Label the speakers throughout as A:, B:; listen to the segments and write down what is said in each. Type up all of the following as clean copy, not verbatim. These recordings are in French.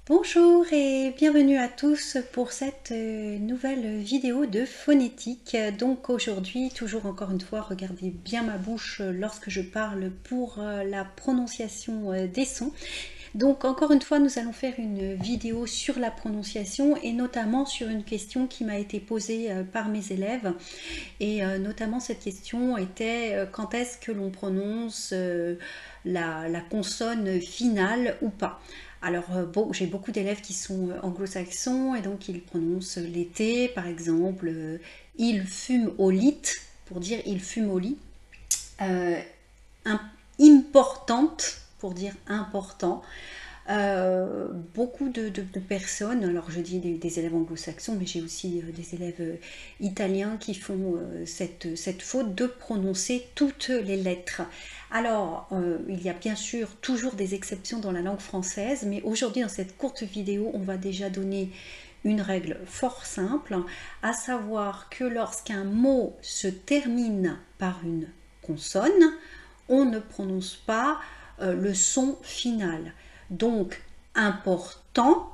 A: Bonjour et bienvenue à tous pour cette nouvelle vidéo de phonétique. Donc aujourd'hui, toujours encore une fois, regardez bien ma bouche lorsque je parle pour la prononciation des sons. Donc encore une fois, nous allons faire une vidéo sur la prononciation et notamment sur une question qui m'a été posée par mes élèves. Et notamment cette question était quand est-ce que l'on prononce la consonne finale ou pas. Alors, bon, j'ai beaucoup d'élèves qui sont anglo-saxons et donc ils prononcent l'été, par exemple, il fume au lit, pour dire il fume au lit. Euh, Importante, pour dire important. Beaucoup de personnes, alors je dis des élèves anglo-saxons, mais j'ai aussi des élèves italiens qui font cette faute de prononcer toutes les lettres. Alors, il y a bien sûr toujours des exceptions dans la langue française, mais aujourd'hui dans cette courte vidéo, on va déjà donner une règle fort simple, à savoir que lorsqu'un mot se termine par une consonne, on ne prononce pas le son final. Donc, important,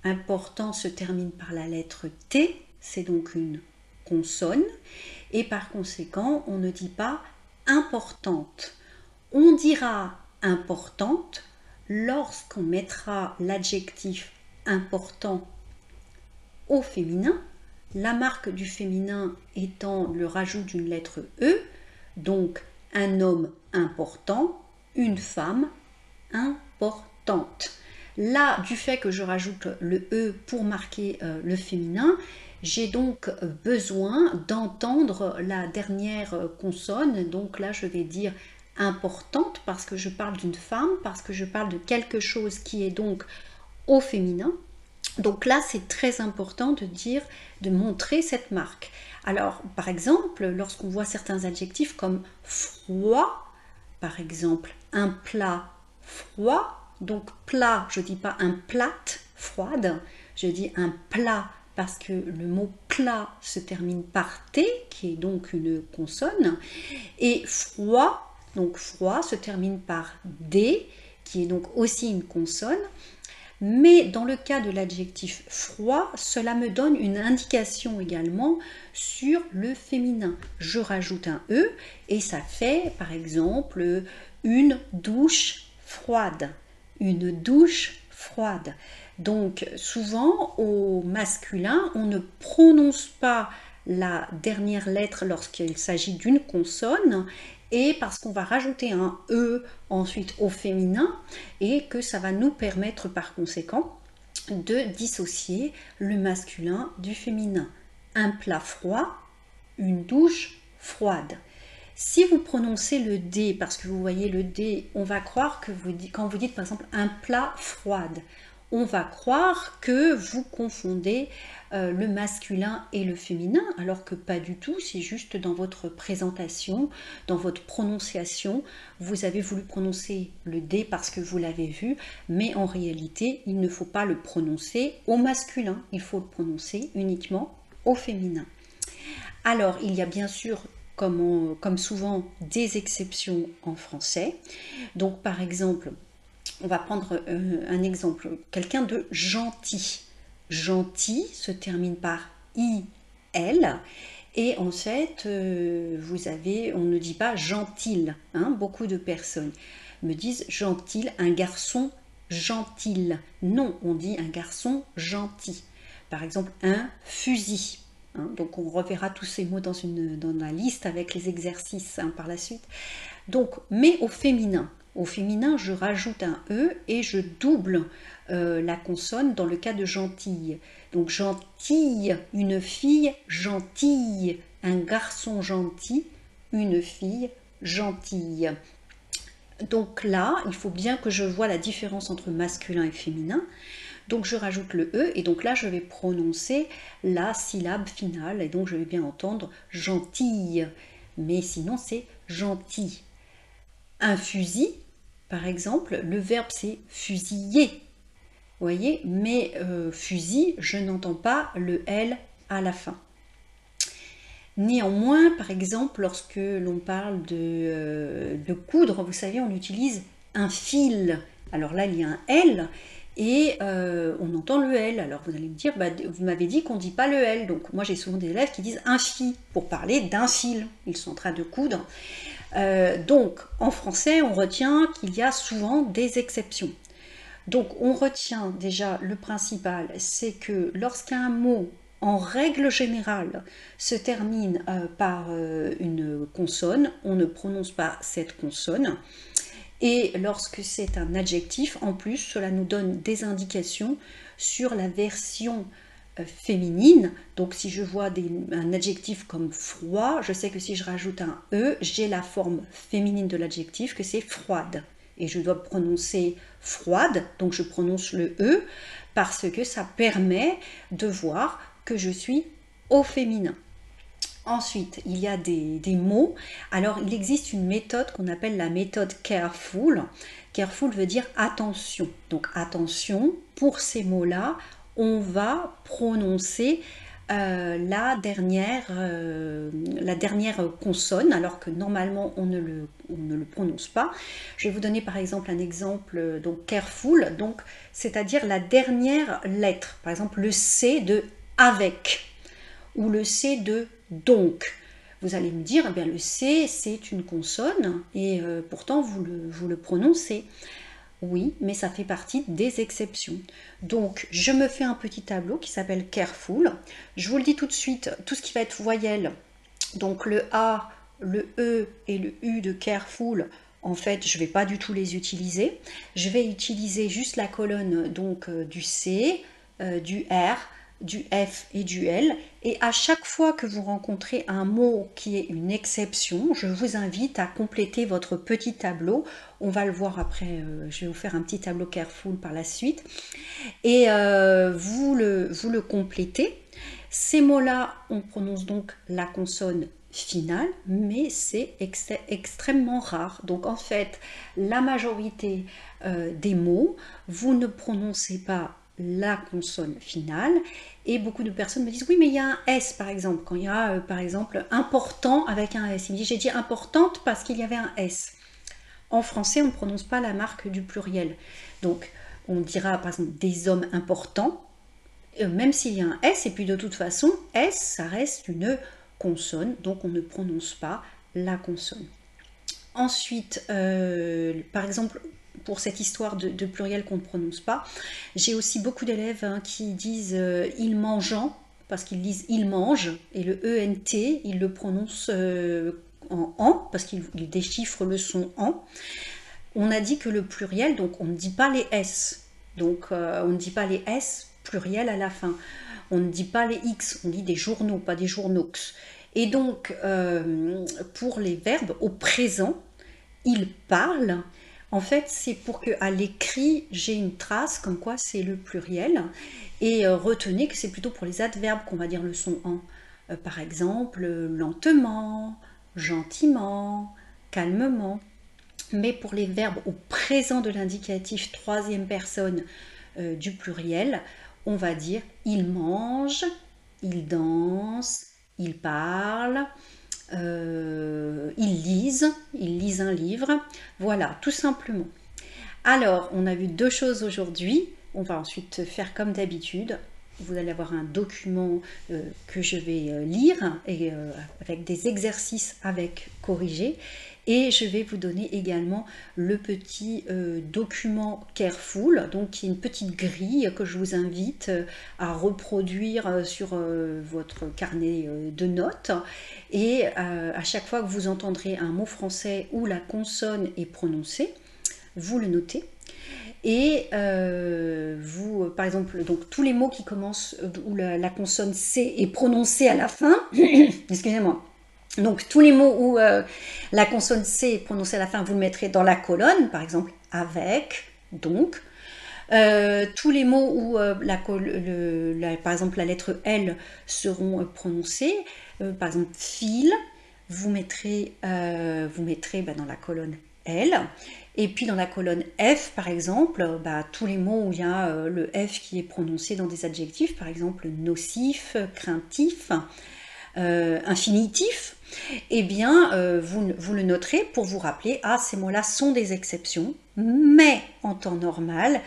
A: important se termine par la lettre T, c'est donc une consonne, et par conséquent, on ne dit pas importante. On dira importante lorsqu'on mettra l'adjectif important au féminin, la marque du féminin étant le rajout d'une lettre E, donc un homme important, une femme importante. Là, du fait que je rajoute le E pour marquer le féminin, j'ai donc besoin d'entendre la dernière consonne. Donc là, je vais dire importante parce que je parle d'une femme, parce que je parle de quelque chose qui est donc au féminin. Donc là, c'est très important de dire, de montrer cette marque. Alors, par exemple, lorsqu'on voit certains adjectifs comme froid, par exemple, un plat froid, donc plat, je ne dis pas un plate froide, je dis un plat parce que le mot plat se termine par T, qui est donc une consonne, et froid, donc froid se termine par D, qui est donc aussi une consonne. Mais dans le cas de l'adjectif froid, cela me donne une indication également sur le féminin. Je rajoute un E et ça fait par exemple une douche froide. Une douche froide. Donc souvent au masculin, on ne prononce pas la dernière lettre lorsqu'il s'agit d'une consonne et parce qu'on va rajouter un E ensuite au féminin et que ça va nous permettre par conséquent de dissocier le masculin du féminin. Un plat froid, une douche froide. Si vous prononcez le D, parce que vous voyez le D, on va croire que quand vous dites par exemple un plat froide, on va croire que vous confondez le masculin et le féminin, alors que pas du tout, c'est juste dans votre présentation, dans votre prononciation, vous avez voulu prononcer le D parce que vous l'avez vu, mais en réalité, il ne faut pas le prononcer au masculin, il faut le prononcer uniquement au féminin. Alors, il y a bien sûr, comme souvent, des exceptions en français. Donc, par exemple, on va prendre un exemple, quelqu'un de gentil. Gentil se termine par IL. Et en fait, vous avez, on ne dit pas gentil. Hein, beaucoup de personnes me disent gentil, un garçon gentil. Non, on dit un garçon gentil. Par exemple, un fusil. Hein, donc on reverra tous ces mots dans la liste avec les exercices par la suite. Donc, mais au féminin. Au féminin, je rajoute un E et je double la consonne dans le cas de gentille. Donc gentille, une fille gentille, un garçon gentil, une fille gentille. Donc là, il faut bien que je vois la différence entre masculin et féminin. Donc je rajoute le E et donc là je vais prononcer la syllabe finale et donc je vais bien entendre gentille. Mais sinon c'est gentil. Un fusil, par exemple, le verbe c'est fusiller. Vous voyez, mais fusil, je n'entends pas le L à la fin. Néanmoins, par exemple, lorsque l'on parle de coudre, vous savez, on utilise un fil. Alors là, il y a un L, et on entend le L. Alors vous allez me dire, bah, vous m'avez dit qu'on ne dit pas le L. Donc moi j'ai souvent des élèves qui disent un fil pour parler d'un fil. Ils sont en train de coudre. Donc en français, on retient qu'il y a souvent des exceptions. Donc on retient déjà le principal, c'est que lorsqu'un mot, en règle générale, se termine par une consonne, on ne prononce pas cette consonne. Et lorsque c'est un adjectif, en plus, cela nous donne des indications sur la version féminine. Donc si je vois un adjectif comme froid, je sais que si je rajoute un E, j'ai la forme féminine de l'adjectif, que c'est froide. Et je dois prononcer froide, donc je prononce le E, parce que ça permet de voir que je suis au féminin. Ensuite, il y a des mots. Alors, il existe une méthode qu'on appelle la méthode careful. Careful veut dire attention. Donc, attention, pour ces mots-là, on va prononcer la dernière consonne, alors que normalement, on ne le prononce pas. Je vais vous donner par exemple un exemple, donc careful, donc c'est-à-dire la dernière lettre. Par exemple, le C de avec ou le C de donc. Vous allez me dire, eh bien, le C, c'est une consonne, et pourtant vous le prononcez. Oui, mais ça fait partie des exceptions. Donc, je me fais un petit tableau qui s'appelle Careful. Je vous le dis tout de suite, tout ce qui va être voyelle, donc le A, le E et le U de Careful, en fait, je ne vais pas du tout les utiliser. Je vais utiliser juste la colonne donc du C, du R, du F et du L. Et à chaque fois que vous rencontrez un mot qui est une exception, je vous invite à compléter votre petit tableau. On va le voir après, je vais vous faire un petit tableau Careful par la suite. Et vous le complétez. Ces mots-là, on prononce donc la consonne finale, mais c'est extrêmement rare. Donc en fait, la majorité des mots, vous ne prononcez pas la consonne finale, et beaucoup de personnes me disent oui mais il y a un S par exemple, quand il y a par exemple important avec un S, il me dit j'ai dit importante parce qu'il y avait un S. En français on ne prononce pas la marque du pluriel, donc on dira par exemple des hommes importants, même s'il y a un S, et puis de toute façon S ça reste une consonne, donc on ne prononce pas la consonne. Ensuite, par exemple, pour cette histoire de pluriel qu'on ne prononce pas, j'ai aussi beaucoup d'élèves qui disent il mangeant, parce qu'ils disent il mange, et le ENT, ils le prononcent en an, parce qu'ils déchiffrent le son en. On a dit que le pluriel, donc on ne dit pas les S, donc on ne dit pas les S pluriel à la fin. On ne dit pas les X, on dit des journaux, pas des journaux. Et donc, pour les verbes au présent, il parle. En fait, c'est pour qu'à l'écrit, j'ai une trace comme quoi c'est le pluriel. Et retenez que c'est plutôt pour les adverbes qu'on va dire le son en. Par exemple, lentement, gentiment, calmement. Mais pour les verbes au présent de l'indicatif troisième personne du pluriel, on va dire il mange, il danse, il parle, ils lisent un livre, voilà, tout simplement. Alors, on a vu deux choses aujourd'hui, on va ensuite faire comme d'habitude. Vous allez avoir un document que je vais lire et, avec des exercices avec corrigés. Et je vais vous donner également le petit document Careful, donc qui est une petite grille que je vous invite à reproduire sur votre carnet de notes. Et à chaque fois que vous entendrez un mot français où la consonne est prononcée, vous le notez. Et vous, par exemple, donc tous les mots qui commencent où la consonne C est prononcée à la fin, excusez-moi. Donc tous les mots où la consonne C est prononcée à la fin, vous le mettrez dans la colonne, par exemple avec, donc. Tous les mots où par exemple la lettre L seront prononcés, par exemple fil, vous mettrez dans la colonne L. Et puis dans la colonne F, par exemple, tous les mots où il y a le F qui est prononcé dans des adjectifs, par exemple nocif, craintif, infinitif. eh bien, vous le noterez pour vous rappeler, ah, ces mots-là sont des exceptions, mais en temps normal,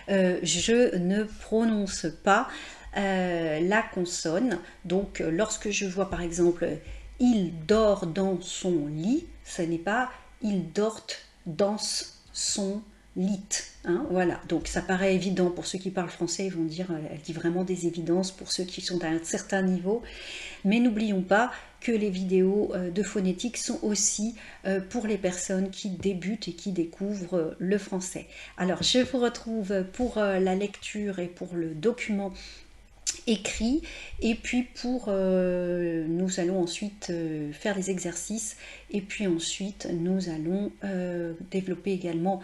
A: je ne prononce pas la consonne. Donc, lorsque je vois par exemple, il dort dans son lit, ce n'est pas il dort dans son lit. Hein, voilà, donc ça paraît évident pour ceux qui parlent français, ils vont dire, elle dit vraiment des évidences pour ceux qui sont à un certain niveau. Mais n'oublions pas que les vidéos de phonétique sont aussi pour les personnes qui débutent et qui découvrent le français. Alors, je vous retrouve pour la lecture et pour le document écrit, et puis nous allons ensuite faire les exercices, et puis ensuite nous allons développer également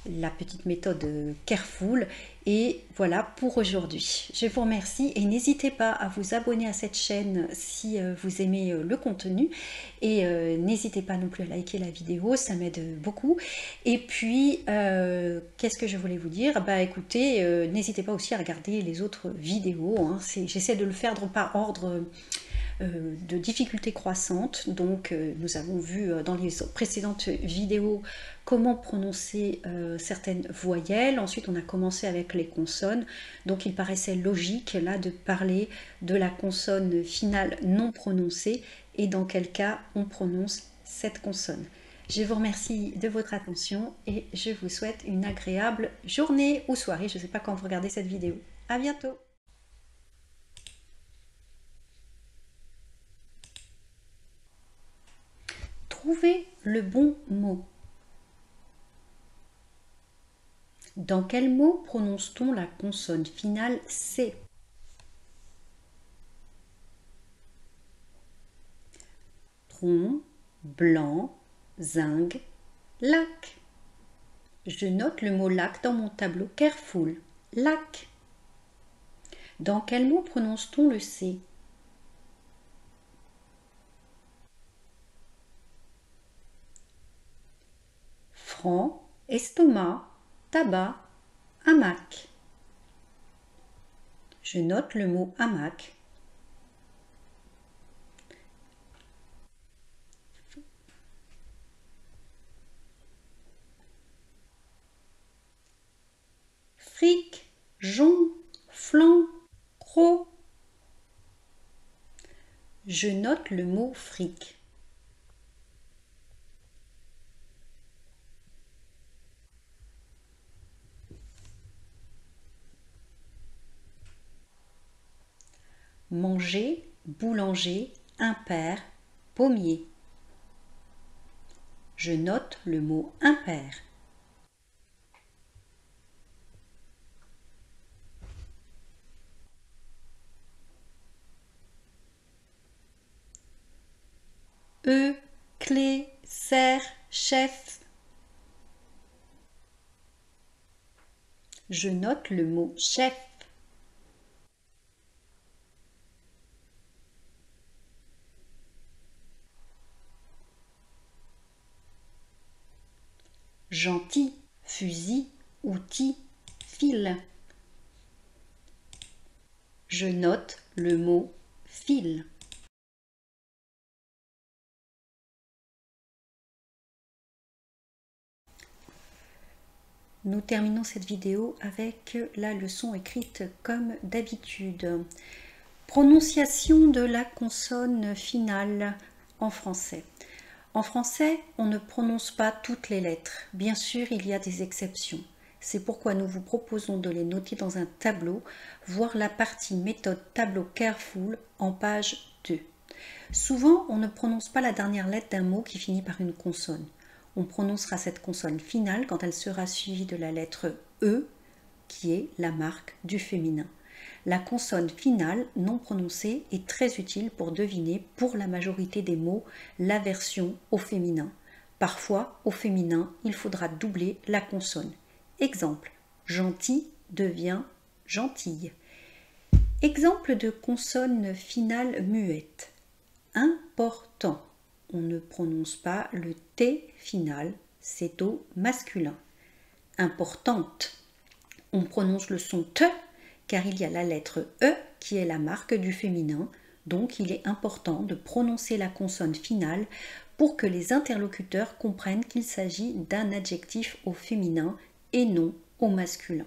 A: la petite méthode Careful. Et voilà pour aujourd'hui. Je vous remercie et n'hésitez pas à vous abonner à cette chaîne si vous aimez le contenu, et n'hésitez pas non plus à liker la vidéo, ça m'aide beaucoup. Et puis qu'est-ce que je voulais vous dire? Bah écoutez, n'hésitez pas aussi à regarder les autres vidéos, hein. J'essaie de le faire par ordre de difficulté croissante. Donc nous avons vu dans les précédentes vidéos comment prononcer certaines voyelles. Ensuite on a commencé avec les consonnes, donc il paraissait logique là de parler de la consonne finale non prononcée et dans quel cas on prononce cette consonne. Je vous remercie de votre attention et je vous souhaite une agréable journée ou soirée, je ne sais pas quand vous regardez cette vidéo. À bientôt. Trouvez le bon mot. Dans quel mot prononce-t-on la consonne finale C? Tronc, blanc, zinc, lac. Je note le mot lac dans mon tableau Careful. Lac. Dans quel mot prononce-t-on le C? Franc, estomac, tabac, hamac. Je note le mot hamac. Fric, jonc, flanc, croc. Je note le mot fric. Manger, boulanger, impair, pommier. Je note le mot impair. Clé, serre, chef. Je note le mot chef. Gentil, fusil, outil, fil. Je note le mot fil. Nous terminons cette vidéo avec la leçon écrite comme d'habitude. Prononciation de la consonne finale en français. En français, on ne prononce pas toutes les lettres. Bien sûr, il y a des exceptions. C'est pourquoi nous vous proposons de les noter dans un tableau, voir la partie méthode tableau Careful en page 2. Souvent, on ne prononce pas la dernière lettre d'un mot qui finit par une consonne. On prononcera cette consonne finale quand elle sera suivie de la lettre E, qui est la marque du féminin. La consonne finale non prononcée est très utile pour deviner, pour la majorité des mots, la version au féminin. Parfois, au féminin, il faudra doubler la consonne. Exemple, gentil devient gentille. Exemple de consonne finale muette. Important. On ne prononce pas le T final, c'est au masculin. Importante. On prononce le son T car il y a la lettre E qui est la marque du féminin. Donc il est important de prononcer la consonne finale pour que les interlocuteurs comprennent qu'il s'agit d'un adjectif au féminin et non au masculin.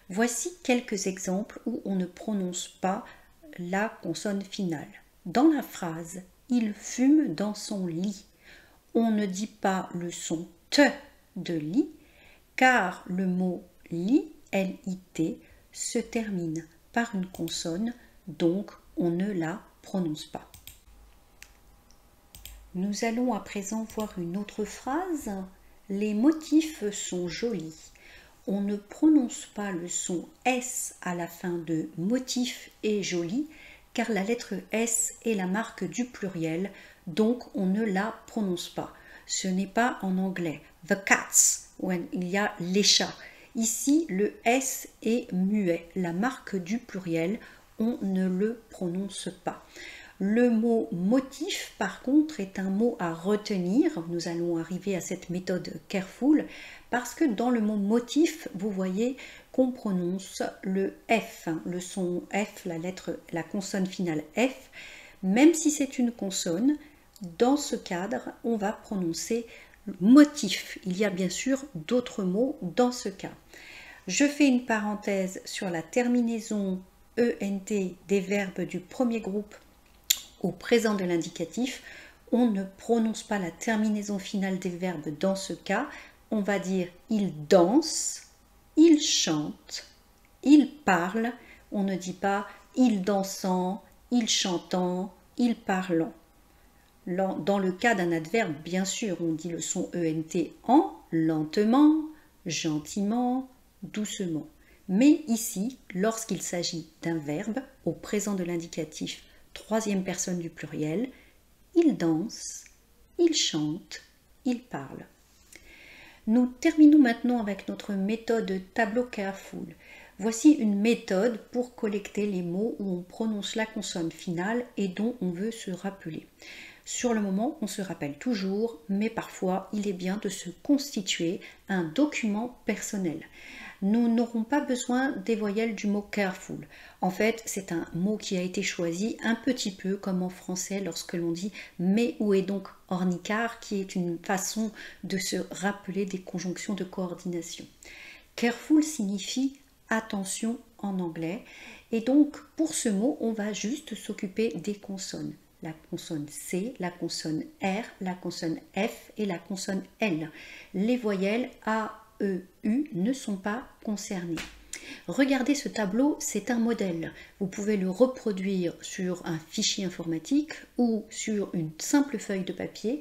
A: Voici quelques exemples où on ne prononce pas la consonne finale. Dans la phrase « Il fume dans son lit », on ne dit pas le son « t » de lit, car le mot « lit » L-I-T se termine par une consonne, donc on ne la prononce pas. Nous allons à présent voir une autre phrase. Les motifs sont jolis. On ne prononce pas le son S à la fin de motif et joli, car la lettre S est la marque du pluriel, donc on ne la prononce pas. Ce n'est pas en anglais. The cats, où il y a les chats. Ici, le S est muet, la marque du pluriel, on ne le prononce pas. Le mot motif, par contre, est un mot à retenir. Nous allons arriver à cette méthode careful, parce que dans le mot motif, vous voyez qu'on prononce le F, le son F, la consonne finale F. Même si c'est une consonne, dans ce cadre, on va prononcer motif. Il y a bien sûr d'autres mots dans ce cas. Je fais une parenthèse sur la terminaison ENT des verbes du premier groupe au présent de l'indicatif. On ne prononce pas la terminaison finale des verbes dans ce cas. On va dire il danse, il chante, il parle. On ne dit pas il dansant, il chantant, il parlant. Dans le cas d'un adverbe, bien sûr, on dit le son ENT en lentement, gentiment, doucement. Mais ici, lorsqu'il s'agit d'un verbe au présent de l'indicatif, troisième personne du pluriel, il danse, il chante, il parle. Nous terminons maintenant avec notre méthode tableau careful. Voici une méthode pour collecter les mots où on prononce la consonne finale et dont on veut se rappeler. Sur le moment, on se rappelle toujours, mais parfois, il est bien de se constituer un document personnel. Nous n'aurons pas besoin des voyelles du mot careful. En fait, c'est un mot qui a été choisi un petit peu comme en français lorsque l'on dit « mais où est donc ornicard » qui est une façon de se rappeler des conjonctions de coordination. Careful signifie « attention » en anglais et donc pour ce mot, on va juste s'occuper des consonnes. La consonne C, la consonne R, la consonne F et la consonne L. Les voyelles A, E, U ne sont pas concernées. Regardez ce tableau, c'est un modèle. Vous pouvez le reproduire sur un fichier informatique ou sur une simple feuille de papier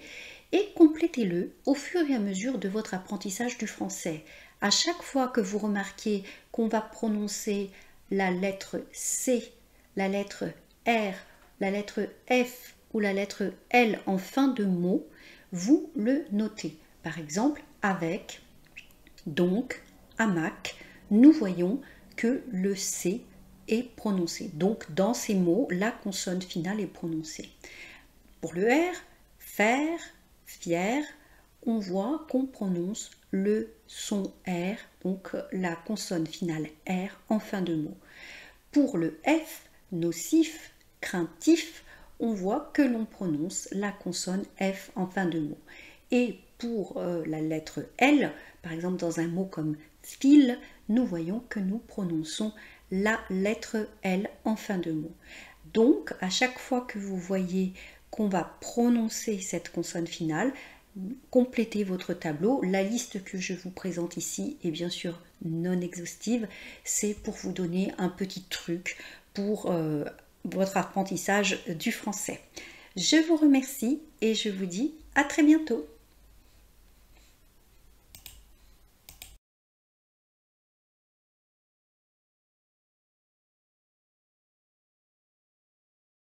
A: et complétez-le au fur et à mesure de votre apprentissage du français. À chaque fois que vous remarquez qu'on va prononcer la lettre C, la lettre R, la lettre F ou la lettre L en fin de mot, vous le notez. Par exemple, avec, donc, hamac, nous voyons que le C est prononcé. Donc, dans ces mots, la consonne finale est prononcée. Pour le R, faire, fier, on voit qu'on prononce le son R, donc la consonne finale R en fin de mot. Pour le F, nocif, craintif, on voit que l'on prononce la consonne F en fin de mot. Et pour la lettre L, par exemple dans un mot comme fil, nous voyons que nous prononçons la lettre L en fin de mot. Donc, à chaque fois que vous voyez qu'on va prononcer cette consonne finale, complétez votre tableau. La liste que je vous présente ici est bien sûr non exhaustive, c'est pour vous donner un petit truc pour votre apprentissage du français. Je vous remercie et je vous dis à très bientôt.